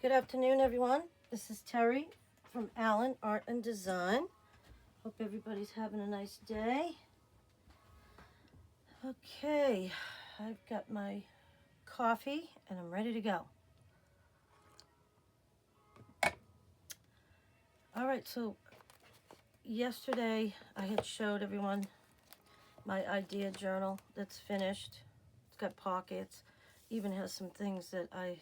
Good afternoon, everyone. This is Terry from Allen Art and Design. Hope everybody's having a nice day. Okay, I've got my coffee and I'm ready to go. All right, so yesterday I had showed everyone my idea journal that's finished. It's got pockets, even has some things that I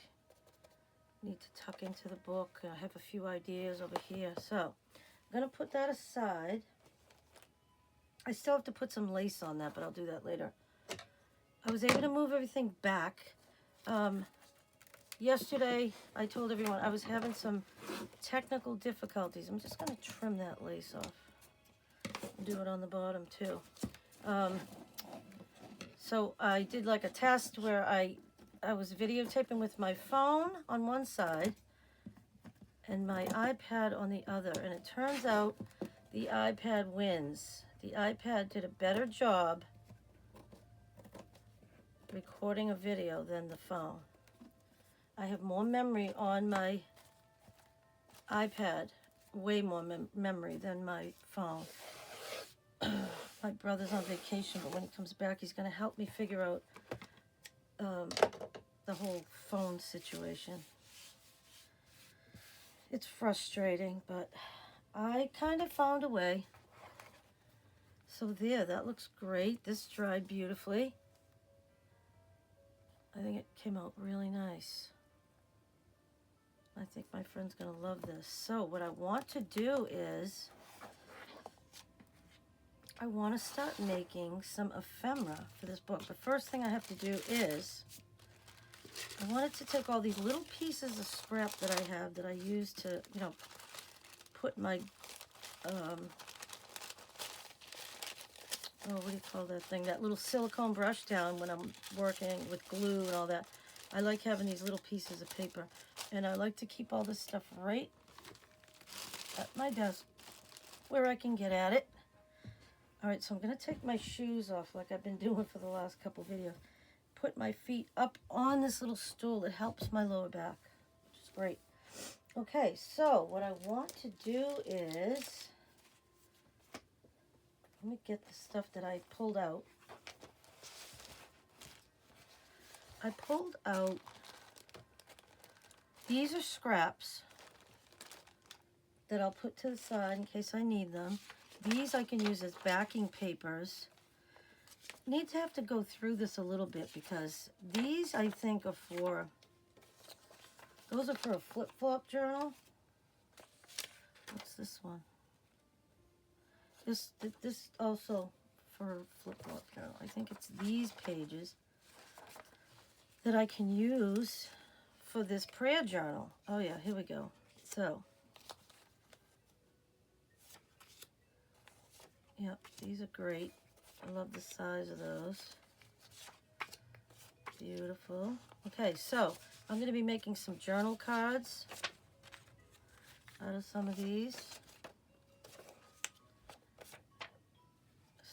need to tuck into the book. I have a few ideas over here, so I'm going to put that aside. I still have to put some lace on that, but I'll do that later. I was able to move everything back. Yesterday, I told everyone I was having some technical difficulties. I'm just going to trim that lace off. Do it on the bottom, too. So I did like a test where I was videotaping with my phone on one side and my iPad on the other. And it turns out the iPad wins. The iPad did a better job recording a video than the phone. I have more memory on my iPad, way more memory than my phone. My brother's on vacation, but when he comes back, he's going to help me figure out the whole phone situation. It's frustrating, but I kind of found a way. So there, that looks great. This dried beautifully. I think it came out really nice. I think my friend's going to love this. So what I want to do is I want to start making some ephemera for this book. The first thing I have to do is I wanted to take all these little pieces of scrap that I have that I use to, put my, what do you call that thing? That little silicone brush down when I'm working with glue and all that. I like having these little pieces of paper. And I like to keep all this stuff right at my desk where I can get at it. All right, so I'm going to take my shoes off like I've been doing for the last couple videos. Put my feet up on this little stool. It helps my lower back, which is great. Okay, so what I want to do is, let me get the stuff that I pulled out. I pulled out, these are scraps that I'll put to the side in case I need them. These I can use as backing papers. Need to have to go through this a little bit because these I think are for, those are for a flip-flop journal. What's this one? This also for a flip-flop journal. I think it's these pages that I can use for this prayer journal. Oh yeah, here we go. So, yep, these are great. I love the size of those. Beautiful. Okay, so I'm going to be making some journal cards out of some of these.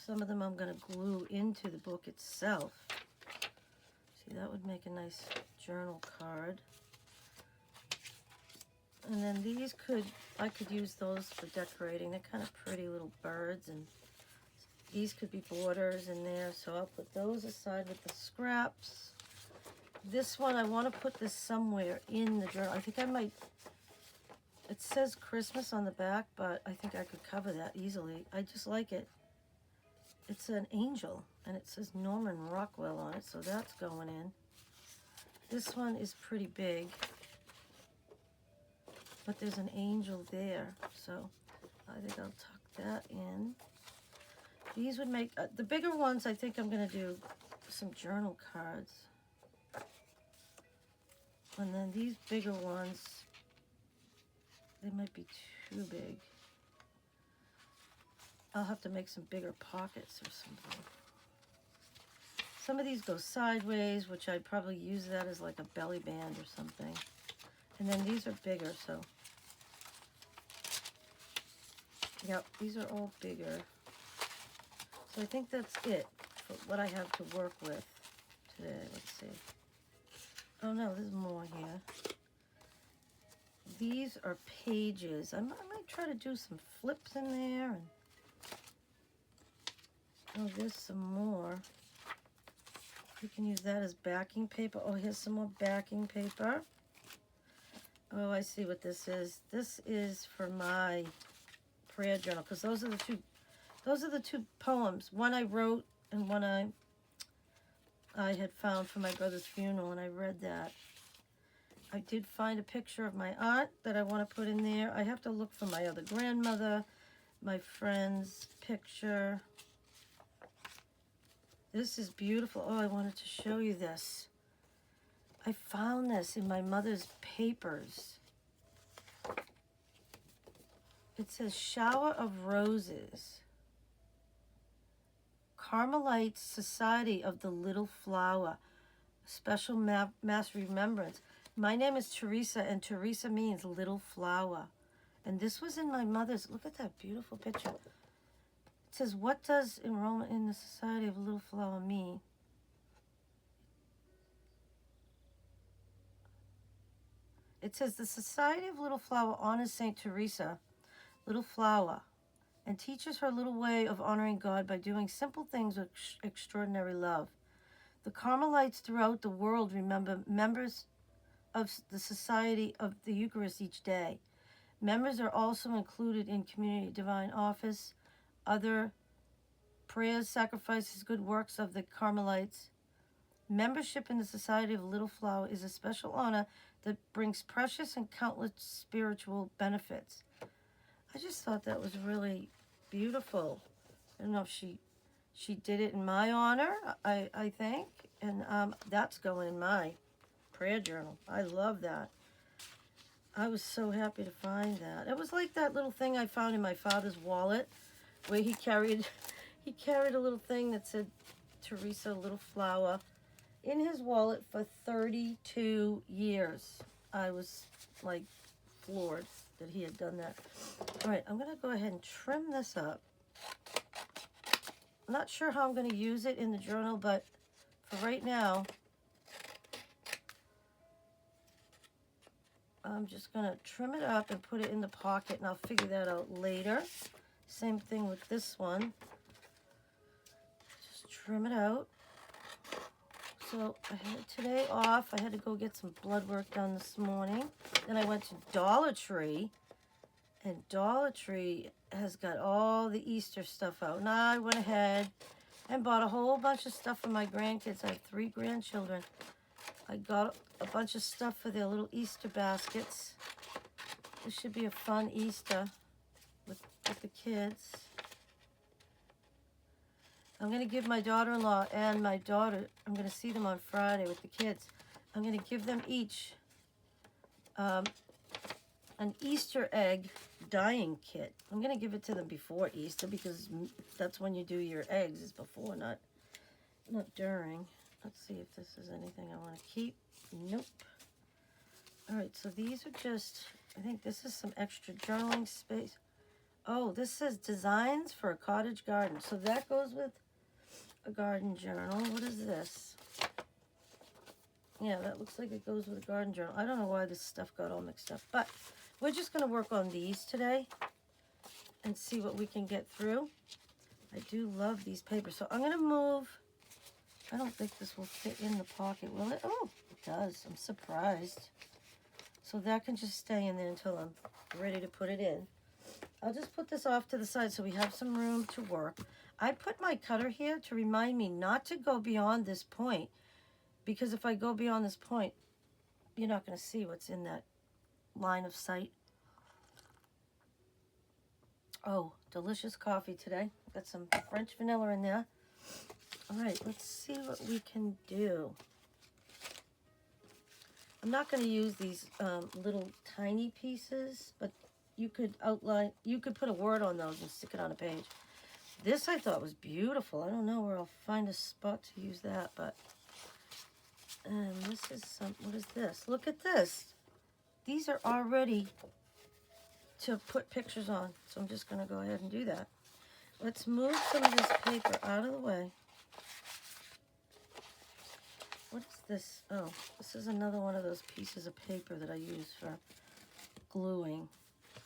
Some of them I'm going to glue into the book itself. See, that would make a nice journal card. And then these I could use those for decorating. They're kind of pretty little birds, and these could be borders in there, so I'll put those aside with the scraps. This one, I want to put this somewhere in the journal. I think I might, it says Christmas on the back, but I think I could cover that easily. I just like it. It's an angel, and it says Norman Rockwell on it, so that's going in. This one is pretty big, but there's an angel there, so I think I'll tuck that in. These would make, the bigger ones, I think I'm going to do some journal cards. And then these bigger ones, they might be too big. I'll have to make some bigger pockets or something. Some of these go sideways, which I'd probably use that as like a belly band or something. And then these are bigger, so. Yep, these are all bigger. So I think that's it for what I have to work with today. Let's see. Oh no, there's more here. these are pages. I might try to do some flips in there. And oh, there's some more. You can use that as backing paper. Oh, here's some more backing paper. Oh, I see what this is. This is for my prayer journal, because those are the two poems. One I wrote and one I had found for my brother's funeral, and I read that. I did find a picture of my aunt that I want to put in there. I have to look for my other grandmother, my friend's picture. This is beautiful. Oh, I wanted to show you this. I found this in my mother's papers. It says Shower of Roses. Carmelite Society of the Little Flower. Special mass remembrance. My name is Teresa, and Teresa means little flower. And this was in my mother's. Look at that beautiful picture. It says, what does enrollment in the Society of Little Flower mean? It says the Society of Little Flower honors Saint Teresa, Little Flower, and teaches her little way of honoring God by doing simple things with extraordinary love. The Carmelites throughout the world remember members of the Society of the Eucharist each day. Members are also included in community divine office, other prayers, sacrifices, good works of the Carmelites. Membership in the Society of Little Flower is a special honor that brings precious and countless spiritual benefits. I just thought that was really beautiful. I don't know if she did it in my honor, I think, and that's going in my prayer journal. I love that. I was so happy to find that. It was like that little thing I found in my father's wallet, where he carried a little thing that said Teresa Little Flower in his wallet for 32 years. I was like floored that he had done that. All right, I'm going to go ahead and trim this up. I'm not sure how I'm going to use it in the journal, but for right now, I'm just going to trim it up and put it in the pocket, and I'll figure that out later. Same thing with this one. Just trim it out. So I had today off. I had to go get some blood work done this morning. Then I went to Dollar Tree, and Dollar Tree has got all the Easter stuff out. And I went ahead and bought a whole bunch of stuff for my grandkids. I have 3 grandchildren. I got a bunch of stuff for their little Easter baskets. This should be a fun Easter with the kids. I'm going to give my daughter-in-law and my daughter, I'm going to see them on Friday with the kids. I'm going to give them each an Easter egg dyeing kit. I'm going to give it to them before Easter, because that's when you do your eggs, is before, not during. Let's see if this is anything I want to keep. Nope. All right, so these are just, I think this is some extra journaling space. Oh, this says designs for a cottage garden. So that goes with a garden journal. What is this? Yeah, that looks like it goes with a garden journal. I don't know why this stuff got all mixed up, but we're just going to work on these today and see what we can get through. I do love these papers. So I'm going to move. I don't think this will fit in the pocket, will it? Oh, it does. I'm surprised. So that can just stay in there until I'm ready to put it in. I'll just put this off to the side so we have some room to work. I put my cutter here to remind me not to go beyond this point, because if I go beyond this point, you're not going to see what's in that line of sight. Oh, delicious coffee today. Got some French vanilla in there. All right, let's see what we can do. I'm not going to use these little tiny pieces, but you could outline, you could put a word on those and stick it on a page. This I thought was beautiful. I don't know where I'll find a spot to use that, but this is some, what is this? Look at this. These are all ready to put pictures on, so I'm just going to go ahead and do that. Let's move some of this paper out of the way. What is this? Oh, this is another one of those pieces of paper that I use for gluing.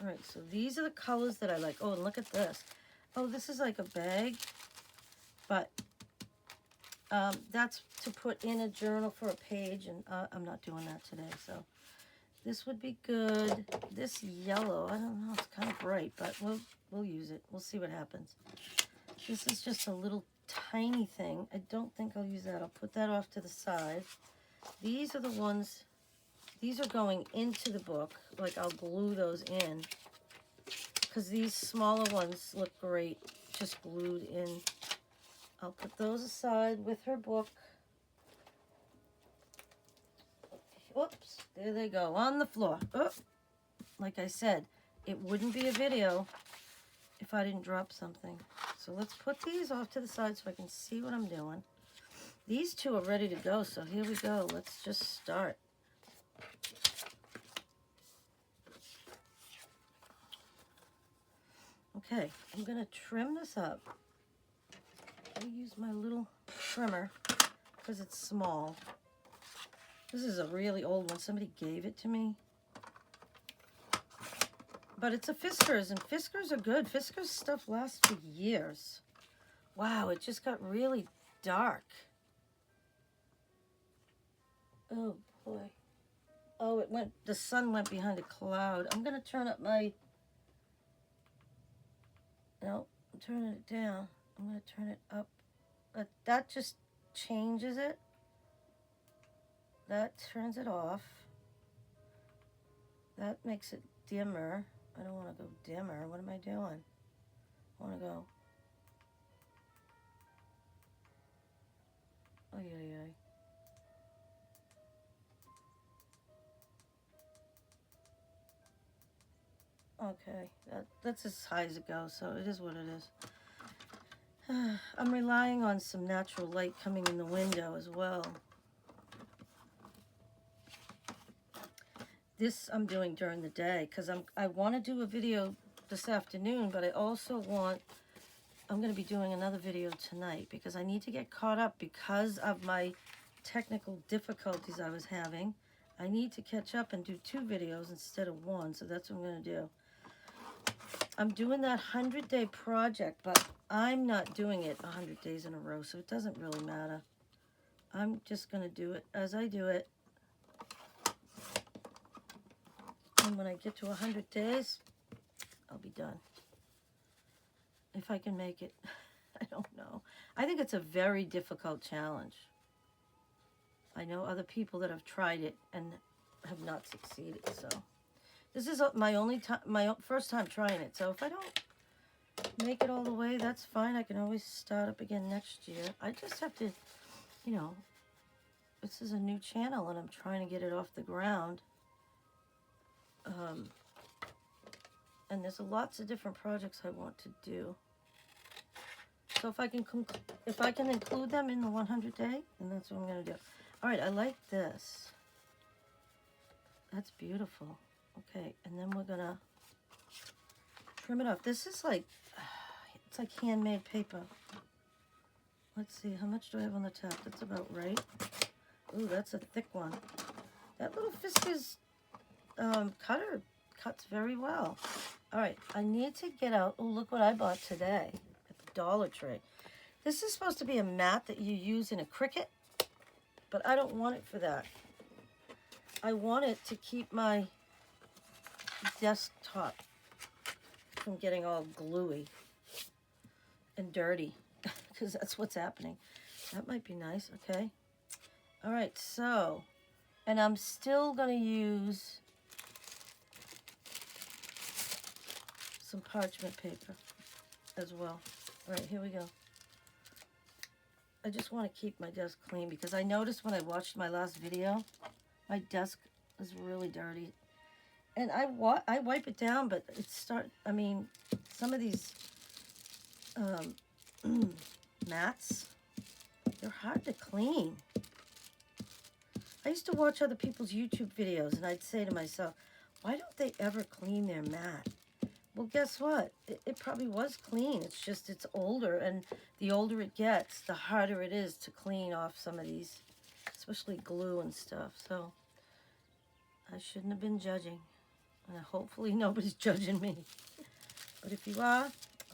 All right, so these are the colors that I like. Oh, and look at this. Oh, this is like a bag, but that's to put in a journal for a page, and I'm not doing that today, so this would be good. This yellow, I don't know, it's kind of bright, but we'll use it. We'll see what happens. This is just a little tiny thing. I don't think I'll use that. I'll put that off to the side. These are the ones, these are going into the book. Like, I'll glue those in, because these smaller ones look great just glued in. I'll put those aside with her book. Oops, there they go, on the floor. Oh, like I said, it wouldn't be a video if I didn't drop something. So let's put these off to the side so I can see what I'm doing. These two are ready to go, so here we go. Let's just start. Okay, I'm gonna trim this up. I use my little trimmer because it's small. This is a really old one. Somebody gave it to me. But it's a Fiskars, and Fiskars are good. Fiskars stuff lasts for years. Wow, it just got really dark. Oh, boy. Oh, the sun went behind a cloud. I'm going to turn up my... No, I'm turning it down. I'm going to turn it up. But that just changes it. That turns it off. That makes it dimmer. I don't want to go dimmer. What am I doing? I want to go... Oh, yeah. Okay, that's as high as it goes, so it is what it is. I'm relying on some natural light coming in the window as well. This I'm doing during the day because I want to do a video this afternoon, but I also I'm going to be doing another video tonight because I need to get caught up because of my technical difficulties I was having. I need to catch up and do 2 videos instead of 1, so that's what I'm going to do. I'm doing that 100-day project, but I'm not doing it 100 days in a row, so it doesn't really matter. I'm just going to do it as I do it. And when I get to 100 days, I'll be done. If I can make it. I don't know. I think it's a very difficult challenge. I know other people that have tried it and have not succeeded, so... This is my first time trying it, so if I don't make it all the way, that's fine. I can always start up again next year. I just have to, you know, this is a new channel and I'm trying to get it off the ground. And there's lots of different projects I want to do. So if I can include them in the 100 day, then that's what I'm going to do. All right, I like this. That's beautiful. Okay, and then we're gonna trim it off. This is like, it's like handmade paper. Let's see, how much do I have on the top? That's about right. Ooh, that's a thick one. That little Fiskars cutter cuts very well. All right, I need to get out. Oh, look what I bought today at the Dollar Tree. This is supposed to be a mat that you use in a Cricut, but I don't want it for that. I want it to keep my desktop from getting all gluey and dirty because that's what's happening. That might be nice. Okay. All right, so, and I'm still going to use some parchment paper as well. All right, here we go. I just want to keep my desk clean because I noticed when I watched my last video, my desk is really dirty. And I wipe it down, but I mean, some of these mats, they're hard to clean. I used to watch other people's YouTube videos, and I'd say to myself, why don't they ever clean their mat? Well, guess what? It probably was clean. It's just it's older, and the older it gets, the harder it is to clean off some of these, especially glue and stuff. So I shouldn't have been judging. And hopefully nobody's judging me. But if you are,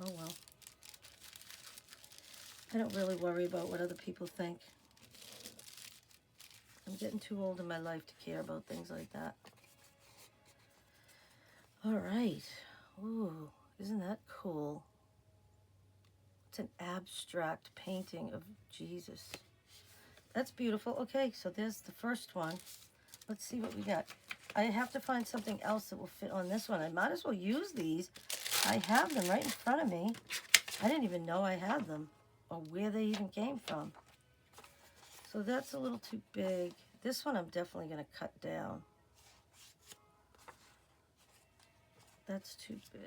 oh well. I don't really worry about what other people think. I'm getting too old in my life to care about things like that. All right. Ooh, isn't that cool? It's an abstract painting of Jesus. That's beautiful. Okay, so there's the first one. Let's see what we got. I have to find something else that will fit on this one. I might as well use these. I have them right in front of me. I didn't even know I had them or where they even came from. So that's a little too big. This one I'm definitely going to cut down. That's too big.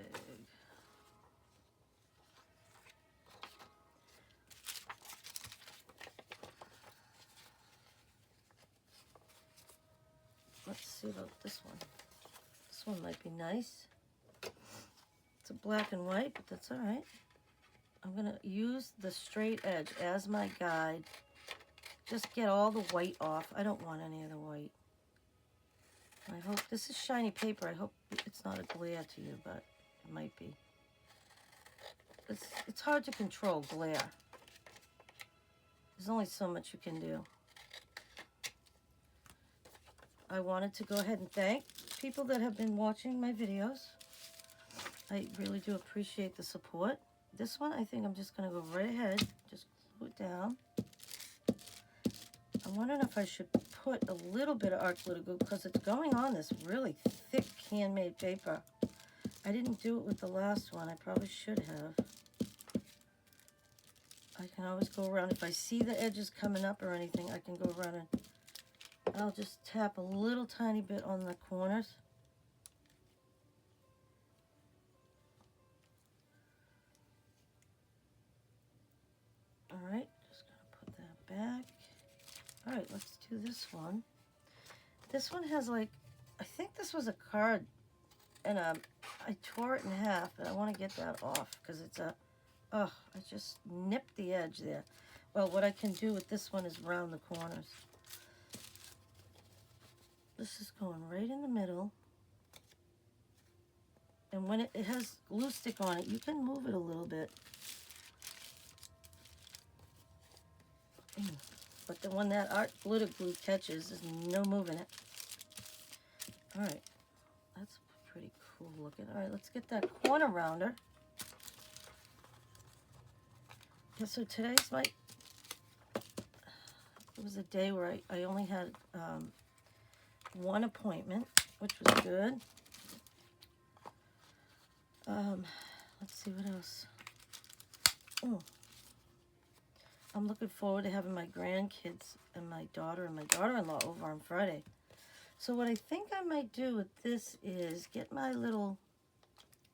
Let's see about this one. This one might be nice. It's a black and white, but that's all right. I'm going to use the straight edge as my guide. Just get all the white off. I don't want any of the white. I hope this is shiny paper. I hope it's not a glare to you, but it might be. It's hard to control glare. There's only so much you can do. I wanted to go ahead and thank people that have been watching my videos. I really do appreciate the support. This one, I think I'm just going to go right ahead. Just glue it down. I'm wondering if I should put a little bit of art glitter glue because it's going on this really thick handmade paper. I didn't do it with the last one. I probably should have. I can always go around. If I see the edges coming up or anything, I can go around and I'll just tap a little tiny bit on the corners. All right, just gonna put that back. All right, let's do this one. This one has like, I think this was a card, and I tore it in half, and I want to get that off because it's a, oh, I just nipped the edge there. Well, what I can do with this one is round the corners. This is going right in the middle. And when it has glue stick on it, you can move it a little bit. But then when that art glitter glue catches, there's no moving it. All right, that's pretty cool looking. All right, let's get that corner rounder. Yeah, so today's my, it was a day where I only had one appointment, which was good. Let's see what else. Oh, I'm looking forward to having my grandkids and my daughter and my daughter-in-law over on Friday. So what I think I might do with this is get my little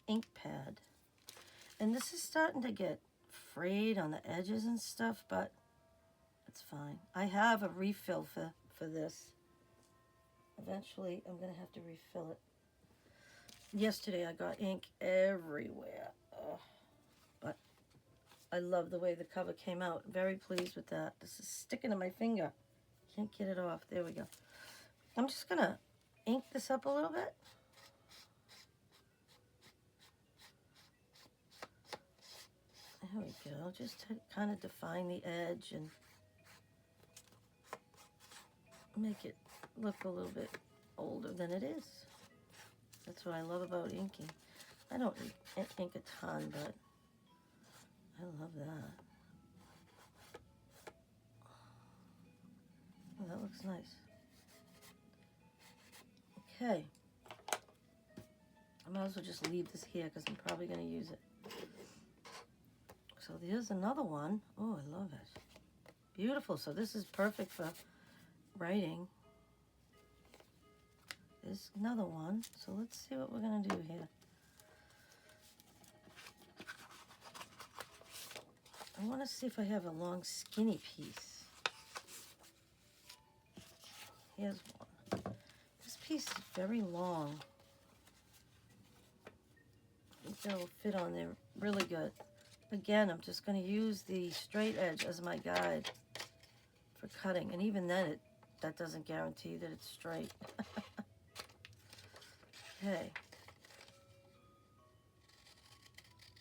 ink pad. And this is starting to get frayed on the edges and stuff, but it's fine. I have a refill for this. Eventually, I'm going to have to refill it. Yesterday, I got ink everywhere. Ugh. But I love the way the cover came out. Very pleased with that. This is sticking to my finger. Can't get it off. There we go. I'm just going to ink this up a little bit. There we go. Just to kind of define the edge and make it look a little bit older than it is. That's what I love about inking. I don't ink a ton, but I love that. Oh, that looks nice. Okay. I might as well just leave this here because I'm probably going to use it. So there's another one. Oh, I love it. Beautiful. So this is perfect for writing. There's another one. So let's see what we're going to do here. I want to see if I have a long skinny piece. Here's one. This piece is very long. I think that will fit on there really good. Again, I'm just going to use the straight edge as my guide for cutting. And even then, that doesn't guarantee that it's straight. Okay,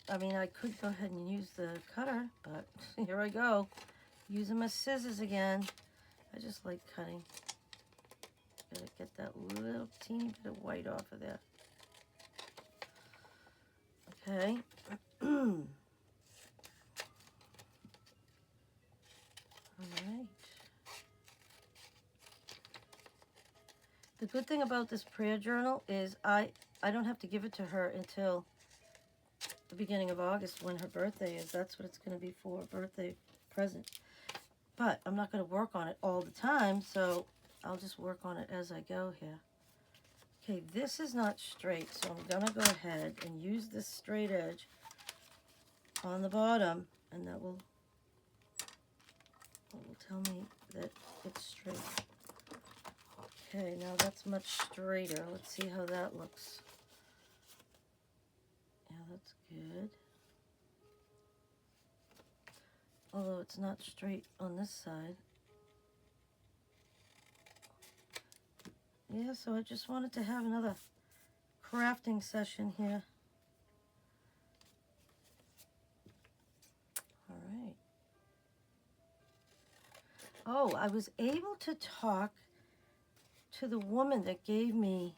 I mean, I could go ahead and use the cutter, but here I go. Using my scissors again. I just like cutting. Gotta get that little teeny bit of white off of there. Okay. Alright. The good thing about this prayer journal is I don't have to give it to her until the beginning of August when her birthday is. That's what it's going to be for, a birthday present. But I'm not going to work on it all the time, so I'll just work on it as I go here. Okay, this is not straight, so I'm going to go ahead and use this straight edge on the bottom, and that will tell me that it's straight. Okay, now that's much straighter. Let's see how that looks. Yeah, that's good. Although it's not straight on this side. Yeah, so I just wanted to have another crafting session here. All right. Oh, I was able to talk to the woman that gave me,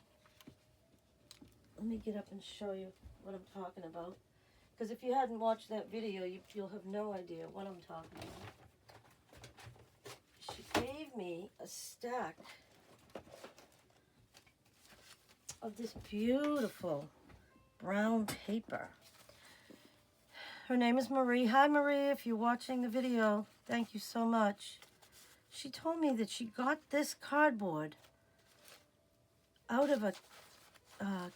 let me get up and show you what I'm talking about. Because if you hadn't watched that video, you'll have no idea what I'm talking about. She gave me a stack of this beautiful brown paper. Her name is Marie. Hi, Marie, if you're watching the video, thank you so much. She told me that she got this cardboard out of a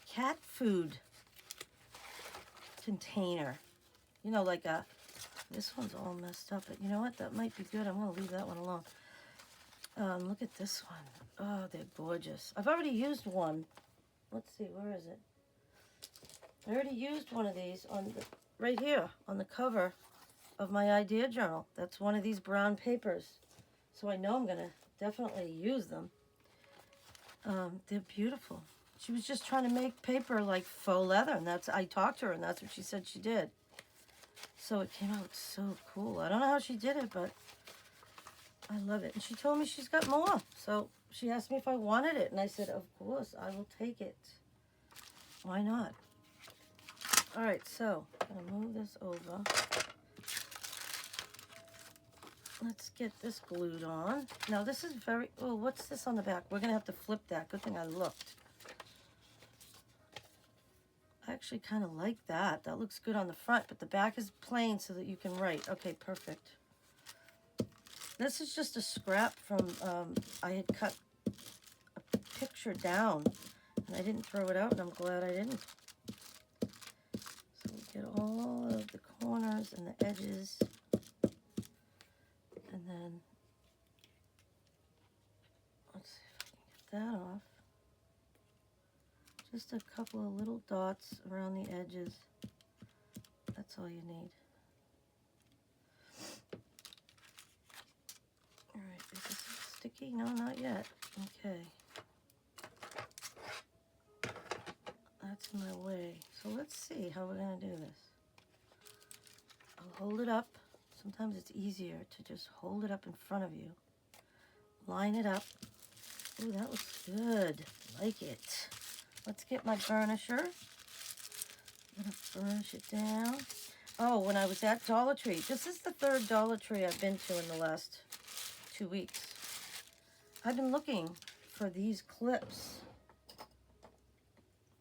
cat food container. You know, like this one's all messed up, but you know what? That might be good. I'm going to leave that one alone. Look at this one. Oh, they're gorgeous. I've already used one. Let's see, where is it? I already used one of these right here on the cover of my idea journal. That's one of these brown papers. So I know I'm going to definitely use them. They're beautiful. She was just trying to make paper like faux leather, and I talked to her, and that's what she said she did. So it came out so cool. I don't know how she did it, but I love it. And she told me she's got more. So she asked me if I wanted it, and I said, of course, I will take it. Why not? All right, so I'm going to move this over. Let's get this glued on. Now this is oh, what's this on the back? We're going to have to flip that. Good thing I looked. I actually kind of like that. That looks good on the front, but the back is plain so that you can write. Okay, perfect. This is just a scrap from, I had cut a picture down, and I didn't throw it out, and I'm glad I didn't. So we get all of the corners and the edges, and then let's see if I can get that off. Just a couple of little dots around the edges. That's all you need. All right, is this sticky? No, not yet. Okay. That's in my way. So let's see how we're going to do this. I'll hold it up. Sometimes it's easier to just hold it up in front of you. Line it up. Ooh, that looks good. Like it. Let's get my burnisher. I'm going to burnish it down. Oh, when I was at Dollar Tree. This is the third Dollar Tree I've been to in the last 2 weeks. I've been looking for these clips.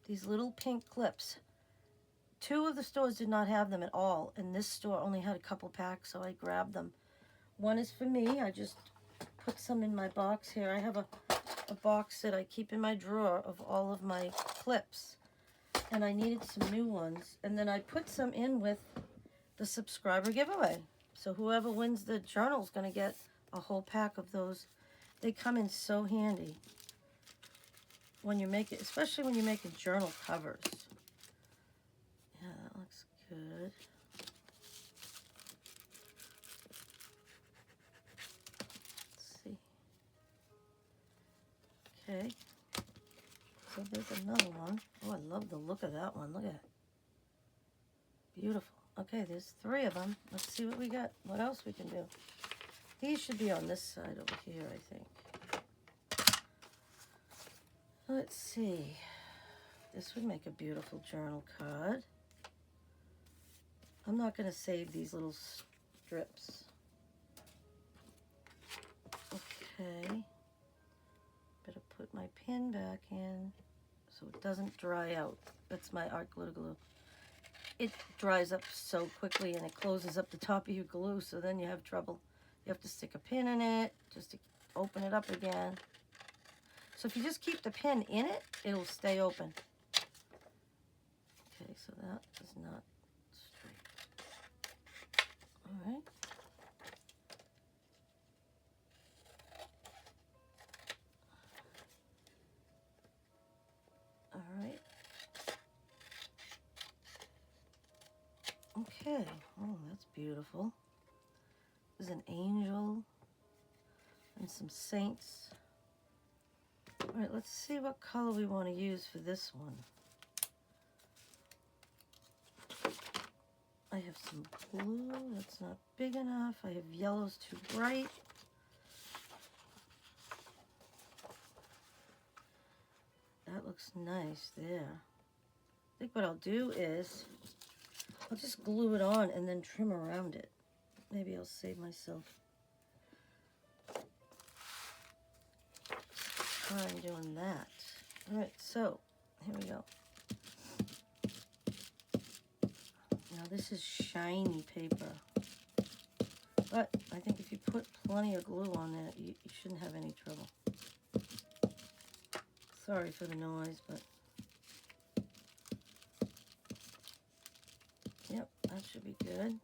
These little pink clips. 2 of the stores did not have them at all, and this store only had a couple packs, so I grabbed them. One is for me. I just put some in my box here. I have a box that I keep in my drawer of all of my clips, and I needed some new ones. And then I put some in with the subscriber giveaway. So whoever wins the journal is going to get a whole pack of those. They come in so handy when you make it, especially when you're making journal covers. Yeah, that looks good. Let's see. Okay. So there's another one. Oh, I love the look of that one. Look at it. Beautiful. Okay, there's 3 of them. Let's see what we got. What else we can do. These should be on this side over here, I think. Let's see. This would make a beautiful journal card. I'm not going to save these little strips. Okay. Better put my pin back in so it doesn't dry out. That's my art glue. It dries up so quickly and it closes up the top of your glue, so then you have trouble. You have to stick a pin in it just to open it up again. So if you just keep the pin in it, it'll stay open. Okay, so that is not straight. All right. All right. Okay. Oh, that's beautiful. There's an angel and some saints. All right, let's see what color we want to use for this one. I have some blue, that's not big enough. I have yellows too bright. That looks nice there. I think what I'll do is, I'll just glue it on and then trim around it. Maybe I'll save myself time doing that. All right, so here we go. Now this is shiny paper, but I think if you put plenty of glue on it, you shouldn't have any trouble. Sorry for the noise, but yep, that should be good.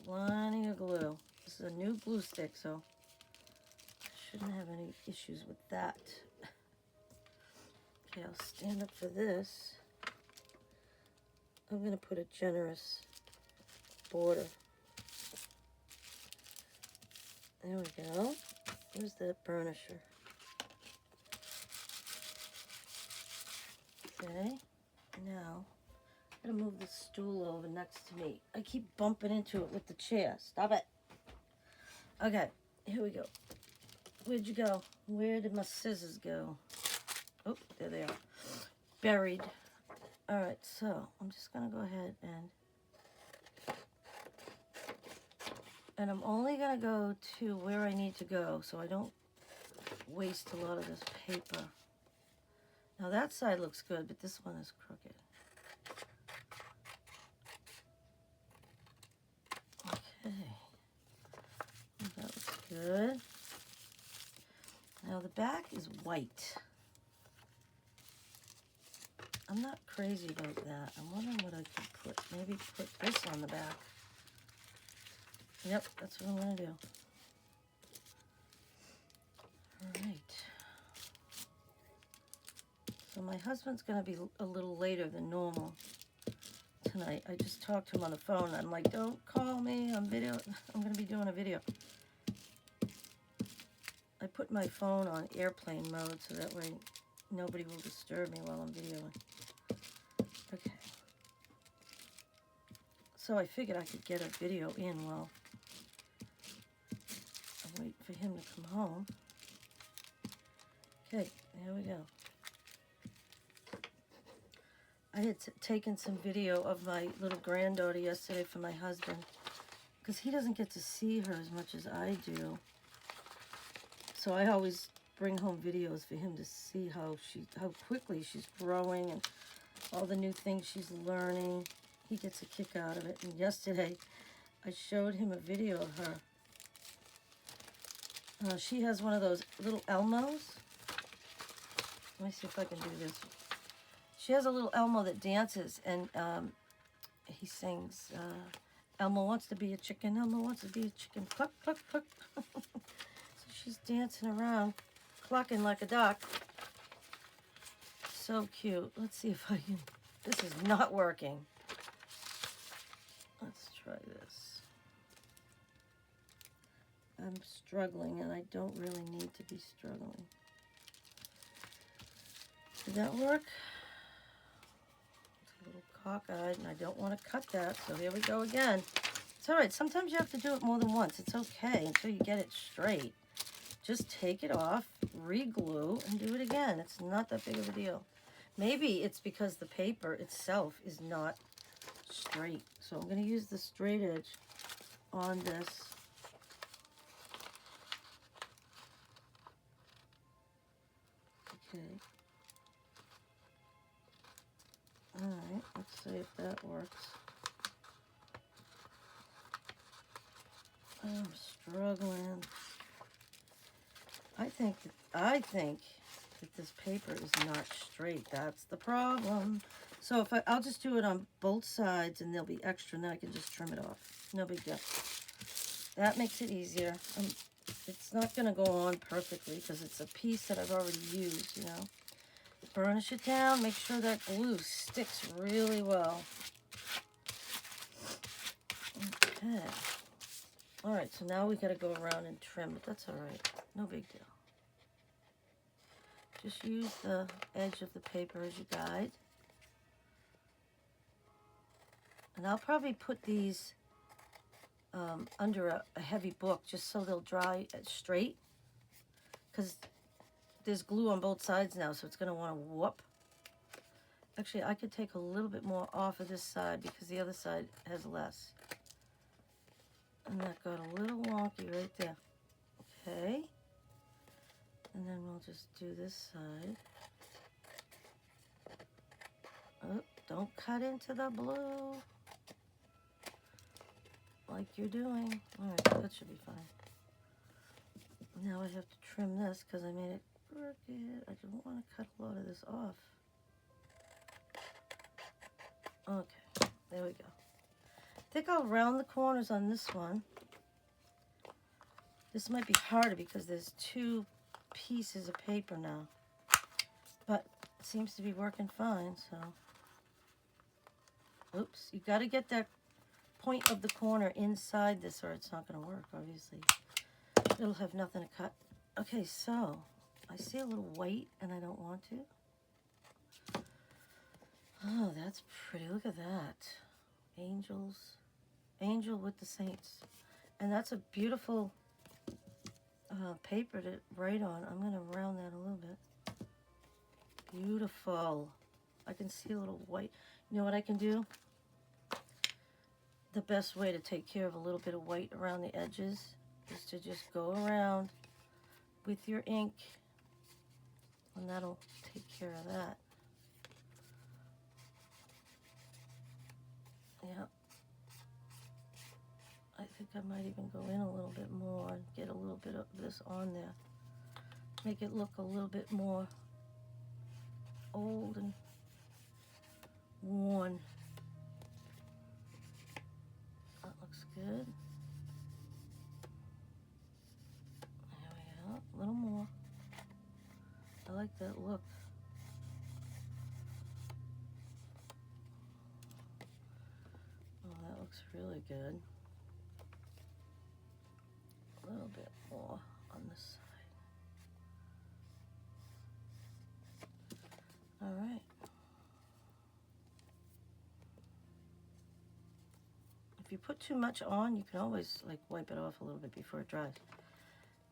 Plenty of glue. This is a new glue stick, so I shouldn't have any issues with that. Okay, I'll stand up for this. I'm going to put a generous border. There we go. Where's that burnisher? Okay, now I'm going to move the stool over next to me. I keep bumping into it with the chair. Stop it. Okay, here we go. Where'd you go? Where did my scissors go? Oh, there they are. Buried. All right, so I'm just going to go ahead and I'm only going to go to where I need to go so I don't waste a lot of this paper. Now that side looks good, but this one is crooked. Okay. That looks good. Now the back is white. I'm not crazy about that. I'm wondering what I could put. Maybe put this on the back. Yep, that's what I'm going to do. All right. So my husband's going to be a little later than normal tonight. I just talked to him on the phone. I'm like, don't call me. I'm going to be doing a video. I put my phone on airplane mode so that way nobody will disturb me while I'm videoing. Okay. So I figured I could get a video in while I wait for him to come home. Okay, there we go. I had taken some video of my little granddaughter yesterday for my husband because he doesn't get to see her as much as I do. So I always bring home videos for him to see how quickly she's growing and all the new things she's learning. He gets a kick out of it. And yesterday, I showed him a video of her. She has one of those little Elmos. Let me see if I can do this. She has a little Elmo that dances, and he sings, Elmo wants to be a chicken, Elmo wants to be a chicken, cluck, cluck, cluck. So she's dancing around, clucking like a duck. So cute. Let's see if I can, this is not working. Let's try this. I'm struggling, and I don't really need to be struggling. Did that work? It's a little cockeyed, and I don't want to cut that, so here we go again. It's all right. Sometimes you have to do it more than once. It's okay until you get it straight. Just take it off, re-glue, and do it again. It's not that big of a deal. Maybe it's because the paper itself is not straight. So I'm going to use the straight edge on this. Okay. All right, let's see if that works. I'm struggling. I think that this paper is not straight. That's the problem. So if I'll just do it on both sides, and there'll be extra, and then I can just trim it off. No big deal. That makes it easier. It's not going to go on perfectly because it's a piece that I've already used, you know. Burnish it down. Make sure that glue sticks really well. Okay. All right, so now we got to go around and trim, but that's all right. No big deal. Just use the edge of the paper as your guide. And I'll probably put these under a heavy book just so they'll dry straight. Because there's glue on both sides now, so it's going to want to whoop. Actually, I could take a little bit more off of this side because the other side has less. And that got a little wonky right there. Okay. And then we'll just do this side. Oh, don't cut into the blue like you're doing. All right, that should be fine. Now I have to trim this because I made it crooked. I don't want to cut a lot of this off. Okay, there we go. I think I'll round the corners on this one. This might be harder because there's two pieces of paper now. But it seems to be working fine, so. Oops, you got to get that point of the corner inside this or it's not going to work, obviously. It'll have nothing to cut. Okay, so I see a little white and I don't want to. Oh, that's pretty. Look at that. Angels. Angel with the saints. And that's a beautiful paper to write on. I'm going to round that a little bit. Beautiful. I can see a little white. You know what I can do? The best way to take care of a little bit of white around the edges is to just go around with your ink, and that'll take care of that. Yeah. I think I might even go in a little bit more and get a little bit of this on there. Make it look a little bit more old and worn. That looks good. There we go. A little more. I like that look. Oh, that looks really good. A little bit more on this side. All right. If you put too much on, you can always like wipe it off a little bit before it dries.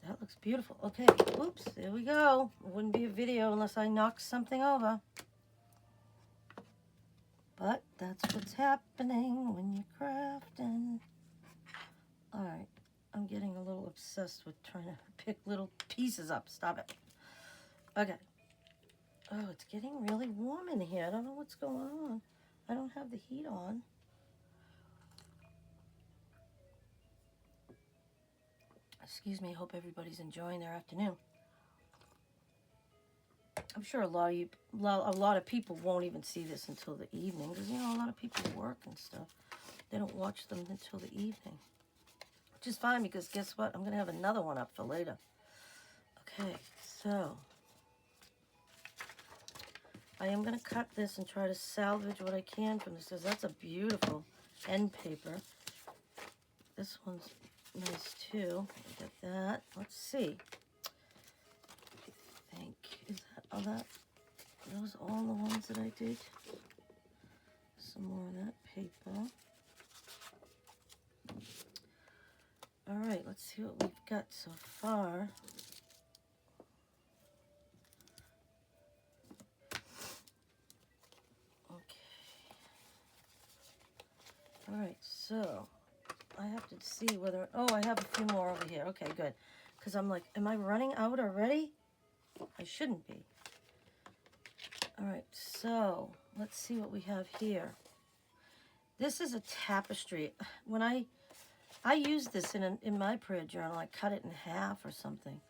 That looks beautiful. Okay, oops, there we go. It wouldn't be a video unless I knocked something over. But that's what's happening when you're crafting. All right, I'm getting a little obsessed with trying to pick little pieces up. Stop it. Okay. Oh, it's getting really warm in here. I don't know what's going on. I don't have the heat on. Excuse me, hope everybody's enjoying their afternoon. I'm sure a lot of people won't even see this until the evening because, you know, a lot of people work and stuff. They don't watch them until the evening, which is fine because guess what? I'm going to have another one up for later. Okay, so I am going to cut this and try to salvage what I can from this because that's a beautiful end paper. This one's nice too. Get that. Let's see. I think those all the ones that I did? some more of that paper. All right, let's see what we've got so far. All right, so I have to see whether, oh, I have a few more over here. Okay, good. Because I'm like, am I running out already? I shouldn't be. All right, so let's see what we have here. This is a tapestry. When I use this in my prayer journal, I cut it in half or something.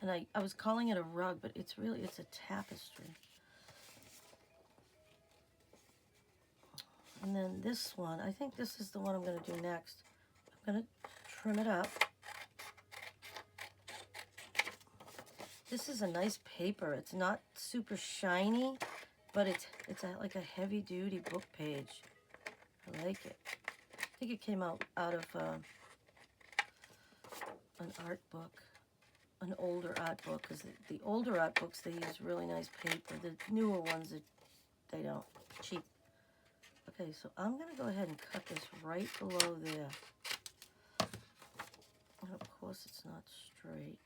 And I was calling it a rug, but it's a tapestry. And then this one, I think this is the one I'm going to do next. I'm going to trim it up. This is a nice paper. It's not super shiny, but it's like a heavy-duty book page. I like it. I think it came out of an art book, an older art book, because the older art books, they use really nice paper. The newer ones, they don't. Cheap. Okay, so I'm going to go ahead and cut this right below there. And of course, it's not straight.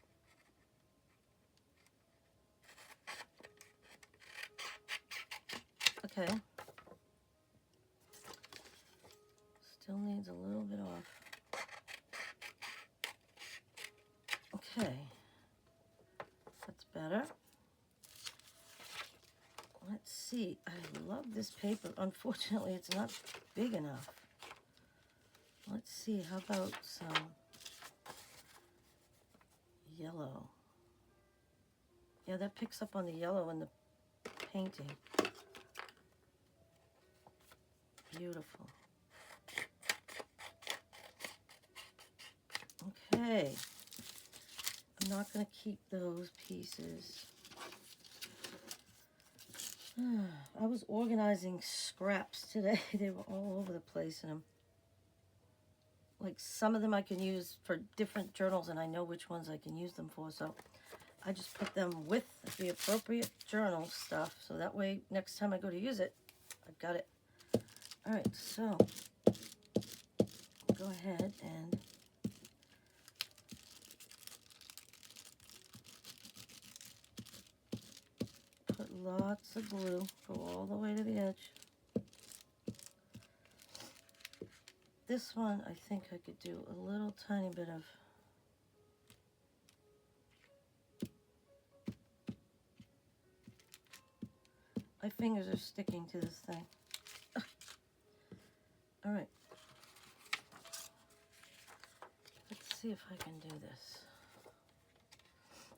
Okay. Still needs a little bit off. Okay. That's better. Let's see. I love this paper. Unfortunately, it's not big enough. Let's see. How about some yellow? Yeah, that picks up on the yellow in the painting. Beautiful. Okay. I'm not going to keep those pieces. I was organizing scraps today. They were all over the place, and like some of them I can use for different journals, and I know which ones I can use them for, so I just put them with the appropriate journal stuff, so that way next time I go to use it, I've got it. All right, so go ahead and put lots of glue, go all the way to the edge. This one, I think I could do a little tiny bit of my fingers are sticking to this thing. All right. Let's see if I can do this.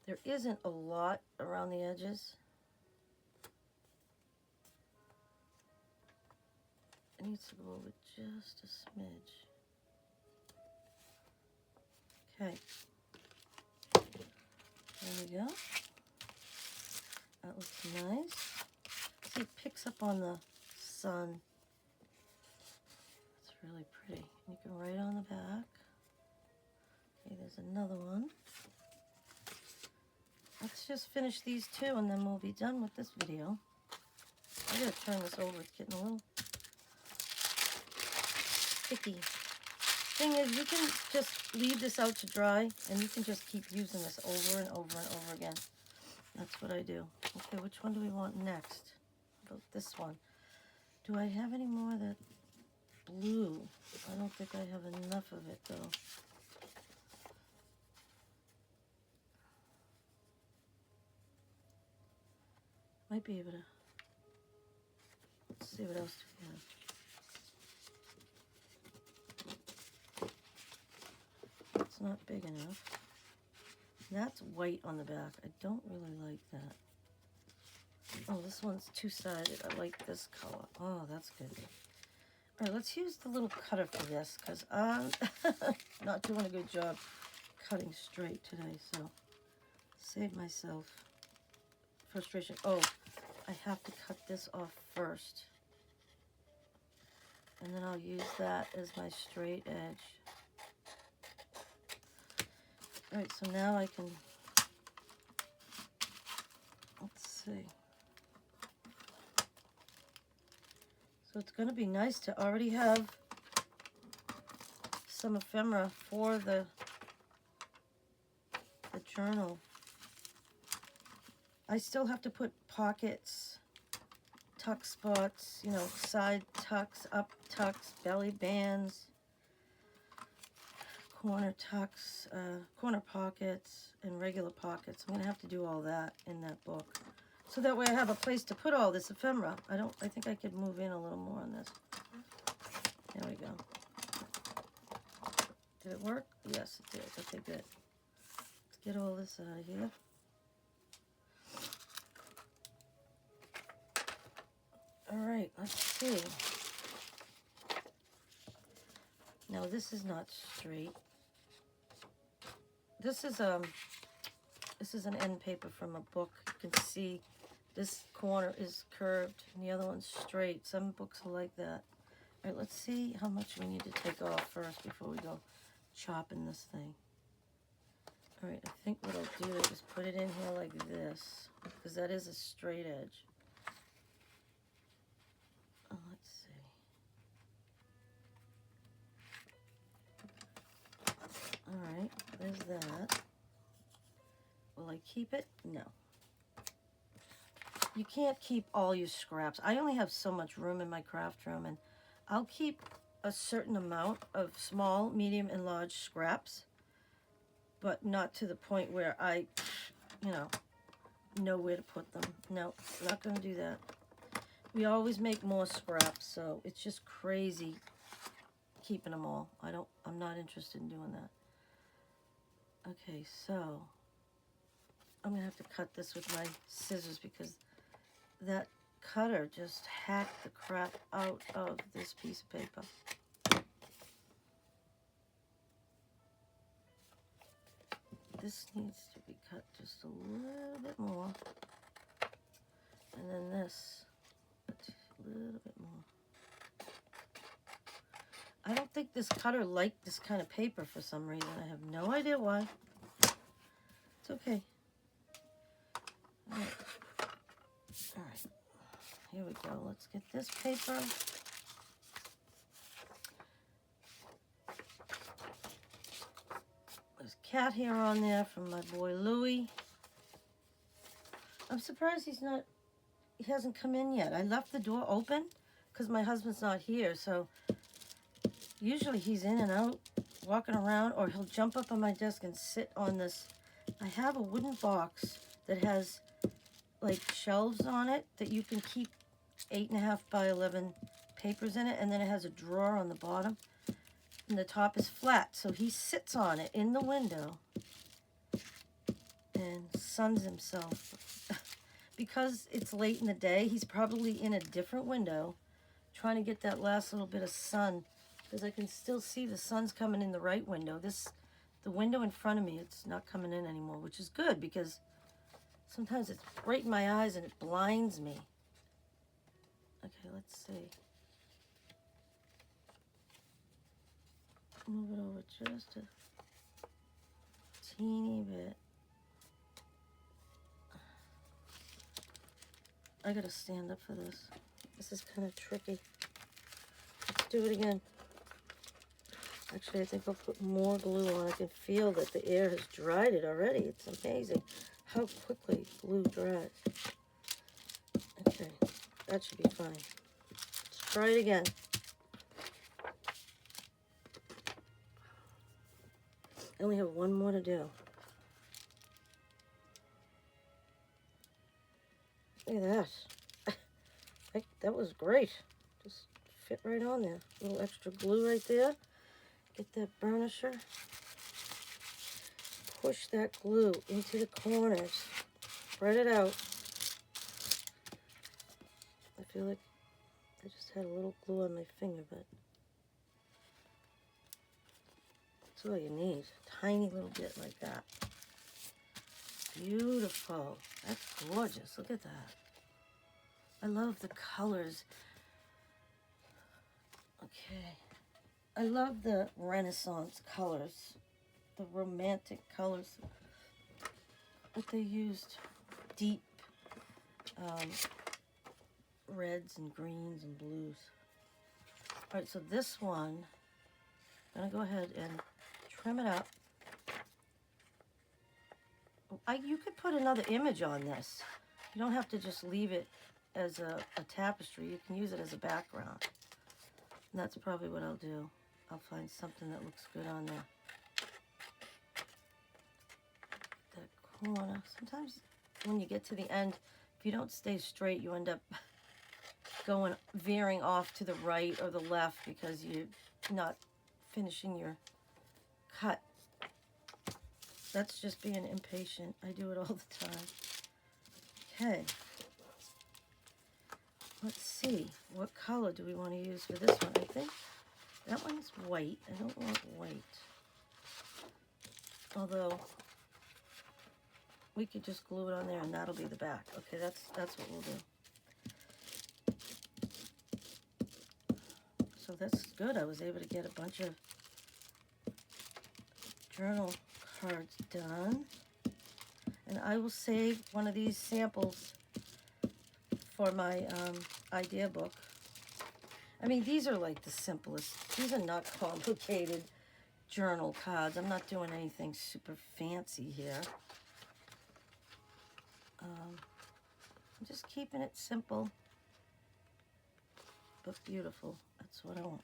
There isn't a lot around the edges. It needs to go over just a smidge. Okay. There we go. That looks nice. See, it picks up on the sun. It's really pretty. You can write on the back. Okay, there's another one. Let's just finish these two and then we'll be done with this video. I gotta turn this over. It's getting a little sticky. Thing is, you can just leave this out to dry and you can just keep using this over and over and over again. That's what I do. Okay, which one do we want next? How about this one? Do I have any more of that blue? I don't think I have enough of it though. Might be able to. Let's see what else we have. It's not big enough. That's white on the back. I don't really like that. Oh, this one's two-sided. I like this color. Oh, that's good. All right, let's use the little cutter for this because I'm not doing a good job cutting straight today, so save myself frustration. Oh, I have to cut this off first. And then I'll use that as my straight edge. All right, so now I can, let's see. So So it's going to be nice to already have some ephemera for the journal. I still have to put pockets, tuck spots, you know, side tucks, up tucks, belly bands, corner tucks, corner pockets, and regular pockets. I'm going to have to do all that in that book. So that way I have a place to put all this ephemera. I think I could move in a little more on this. There we go. Did it work? Yes, it did. Okay, good. Let's get all this out of here. All right, let's see. Now this is not straight. This is an end paper from a book. You can see this corner is curved and the other one's straight. Some books are like that. All right, let's see how much we need to take off first before we go chopping this thing. All right, I think what I'll do is just put it in here like this, because that is a straight edge. Let's see. All right, there's that. Will I keep it? No. You can't keep all your scraps. I only have so much room in my craft room, and I'll keep a certain amount of small, medium, and large scraps, but not to the point where I, you know where to put them. No, not going to do that. We always make more scraps, so it's just crazy keeping them all. I'm not interested in doing that. Okay, so I'm going to have to cut this with my scissors because that cutter just hacked the crap out of this piece of paper. This needs to be cut just a little bit more. And then this, a little bit more. I don't think this cutter liked this kind of paper for some reason. I have no idea why. It's okay. All right. All right. Here we go. Let's get this paper. There's cat hair on there from my boy Louie. I'm surprised he hasn't come in yet. I left the door open because my husband's not here, so usually he's in and out, walking around, or he'll jump up on my desk and sit on this. I have a wooden box that has like shelves on it that you can keep 8.5 by 11 papers in it, and then it has a drawer on the bottom, and the top is flat, so he sits on it in the window and suns himself. Because it's late in the day, he's probably in a different window trying to get that last little bit of sun, because I can still see the sun's coming in the right window. The window in front of me, it's not coming in anymore, which is good because sometimes it's right in my eyes and it blinds me. Okay, let's see. Move it over just a teeny bit. I gotta stand up for this. This is kind of tricky. Let's do it again. Actually, I think I'll put more glue on. I can feel that the air has dried it already. It's amazing how quickly glue dries. Okay, that should be fine. Let's try it again. I only have one more to do. Look at that. That was great. Just fit right on there. A little extra glue right there. Get that burnisher. Push that glue into the corners. Spread it out. I feel like I just had a little glue on my finger, but that's all you need. A tiny little bit like that. Beautiful. That's gorgeous. Look at that. I love the colors. Okay. I love the Renaissance colors. The romantic colors that they used. Deep reds and greens and blues. All right, so this one, I'm gonna go ahead and trim it up. You could put another image on this. You don't have to just leave it as a tapestry. You can use it as a background. And that's probably what I'll do. I'll find something that looks good on there. That corner. Sometimes when you get to the end, if you don't stay straight, you end up veering off to the right or the left because you're not finishing your cut. That's just being impatient. I do it all the time. Okay. Let's see. What color do we want to use for this one? I think that one's white. I don't want white. Although we could just glue it on there and that'll be the back. Okay, that's what we'll do. So that's good. I was able to get a bunch of journal cards done. And I will save one of these samples for my idea book. I mean, these are like the simplest. These are not complicated journal cards. I'm not doing anything super fancy here. I'm just keeping it simple, but beautiful. That's what I want.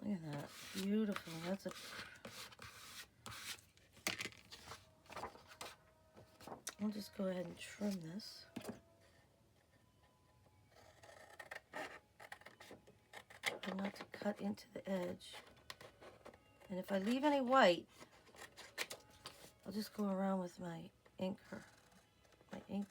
Look at that. Beautiful. That's a... I'll just go ahead and trim this. And not to cut into the edge. And if I leave any white, I'll just go around with my inker. My ink.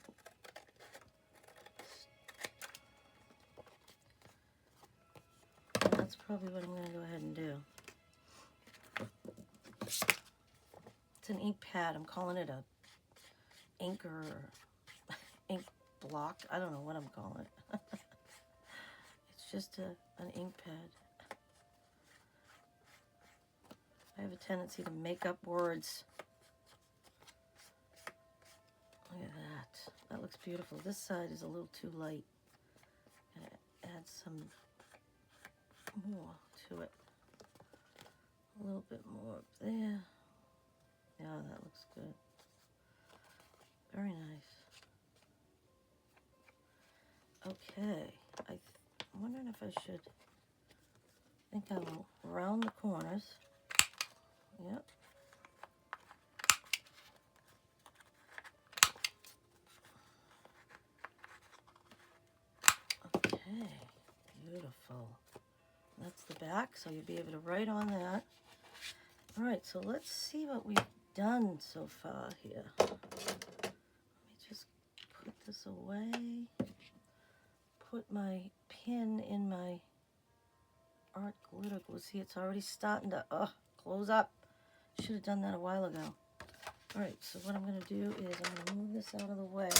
And that's probably what I'm going to go ahead and do. It's an ink pad. I'm calling it a inker or ink block. I don't know what I'm calling it. It's just an ink pad. I have a tendency to make up words. Look at that. That looks beautiful. This side is a little too light. I'm going to add some more to it. A little bit more up there. Yeah, that looks good. Very nice. Okay. I'm wondering if I should... I think I will round the corners. Yep. Okay, beautiful. That's the back, so you'll be able to write on that. All right, so let's see what we've done so far here. Let me just put this away. Put my pin in my art glitter glue. See, it's already starting to close up. Should have done that a while ago. All right, so what I'm going to do is I'm going to move this out of the way.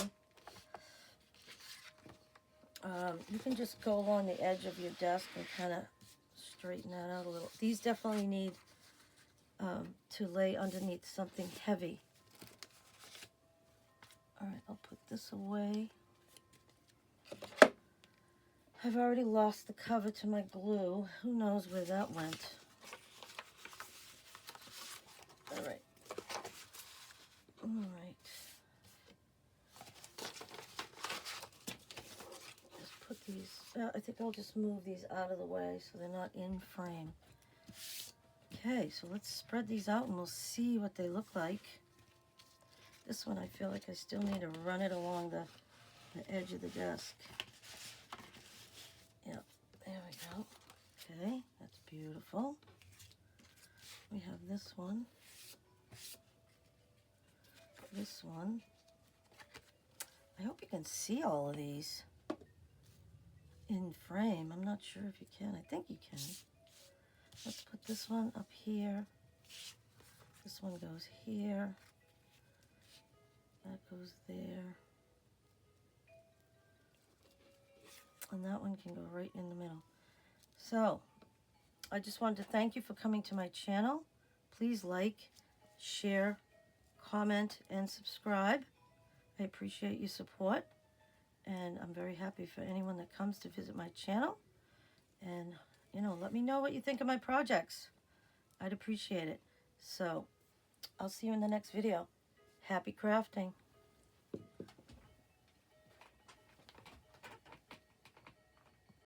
You can just go along the edge of your desk and kind of straighten that out a little. These definitely need to lay underneath something heavy. All right, I'll put this away. I've already lost the cover to my glue. Who knows where that went? All right. All right. Just put these, I think I'll just move these out of the way so they're not in frame. Okay, so let's spread these out and we'll see what they look like. This one I feel like I still need to run it along the edge of the desk. Yep, there we go. Okay, that's beautiful. We have this one. This one. I hope you can see all of these in frame. I'm not sure if you can. I think you can. Let's put this one up here. This one goes here. That goes there. And that one can go right in the middle. So, I just wanted to thank you for coming to my channel. Please like, share, comment, and subscribe. I appreciate your support. And I'm very happy for anyone that comes to visit my channel. And, you know, let me know what you think of my projects. I'd appreciate it. So, I'll see you in the next video. Happy crafting.